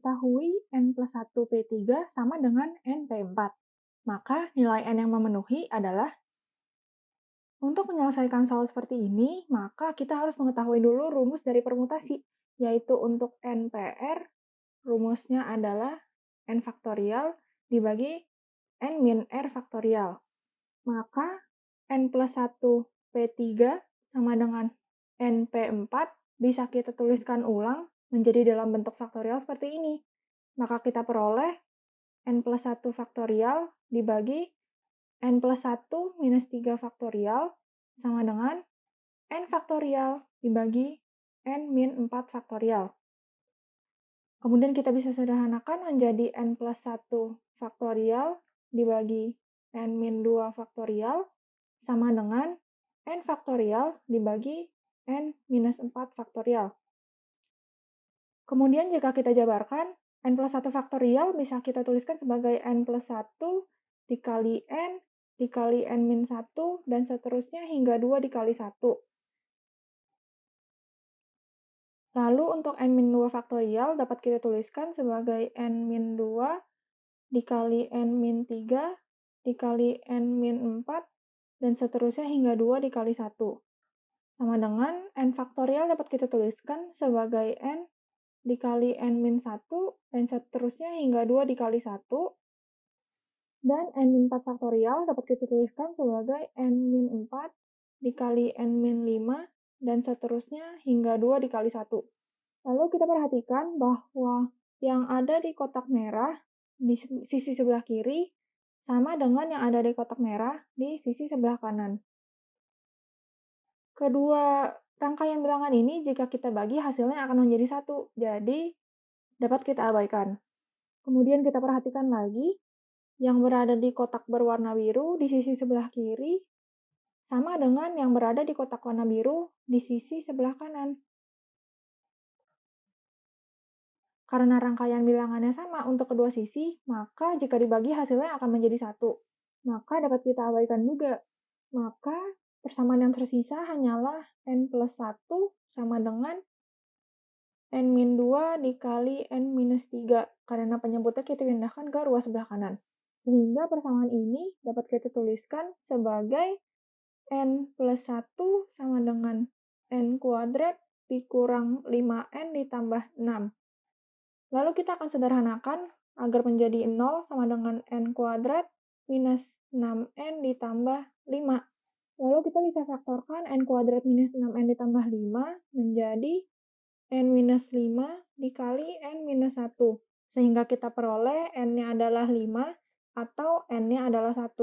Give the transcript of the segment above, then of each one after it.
diketahui n plus 1 P3 sama dengan n P4. Maka nilai n yang memenuhi adalah. Untuk menyelesaikan soal seperti ini, maka kita harus mengetahui dulu rumus dari permutasi, yaitu untuk NPR, rumusnya adalah n faktorial dibagi n min r faktorial. Maka n plus 1 P3 sama dengan n P4 bisa kita tuliskan ulang menjadi dalam bentuk faktorial seperti ini. Maka kita peroleh n plus 1 faktorial dibagi n plus 1 minus 3 faktorial sama dengan n faktorial dibagi n min 4 faktorial. Kemudian kita bisa sederhanakan menjadi n plus 1 faktorial dibagi n min 2 faktorial sama dengan n faktorial dibagi n minus 4 faktorial. Kemudian jika kita jabarkan, n plus 1 faktorial bisa kita tuliskan sebagai n plus 1 dikali n min 1 dan seterusnya hingga 2 dikali 1. Lalu untuk n min 2 faktorial dapat kita tuliskan sebagai n min 2 dikali n min 3 dikali n min 4 dan seterusnya hingga 2 dikali 1. Sama dengan n faktorial dapat kita tuliskan sebagai n dikali n min 1 dan seterusnya hingga 2 dikali 1. Dan n min 4 faktorial dapat kita tuliskan sebagai n min 4 dikali n min 5 dan seterusnya hingga 2 dikali 1. Lalu kita perhatikan bahwa yang ada di kotak merah di sisi sebelah kiri sama dengan yang ada di kotak merah di sisi sebelah kanan. Kedua rangkaian bilangan ini jika kita bagi hasilnya akan menjadi 1, jadi dapat kita abaikan. Kemudian kita perhatikan lagi, yang berada di kotak berwarna biru di sisi sebelah kiri sama dengan yang berada di kotak warna biru di sisi sebelah kanan. Karena rangkaian bilangannya sama untuk kedua sisi, maka jika dibagi hasilnya akan menjadi 1. Maka dapat kita abaikan juga. Maka persamaan yang tersisa hanyalah n plus 1 sama dengan n min 2 dikali n minus 3, karena penyebutnya kita pindahkan ke ruas sebelah kanan. Sehingga persamaan ini dapat kita tuliskan sebagai n plus 1 sama dengan n kuadrat dikurang 5n ditambah 6. Lalu kita akan sederhanakan agar menjadi 0 sama dengan n kuadrat minus 6n ditambah 5. Lalu kita bisa faktorkan n kuadrat minus 6n ditambah 5 menjadi n minus 5 dikali n minus 1. Sehingga kita peroleh n-nya adalah 5 atau n-nya adalah 1.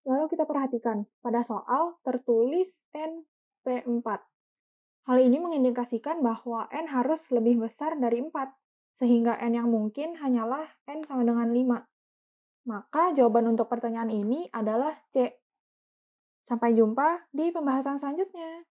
Lalu kita perhatikan, pada soal tertulis n P4. Hal ini mengindikasikan bahwa n harus lebih besar dari 4, sehingga n yang mungkin hanyalah n sama dengan 5. Maka jawaban untuk pertanyaan ini adalah C. Sampai jumpa di pembahasan selanjutnya.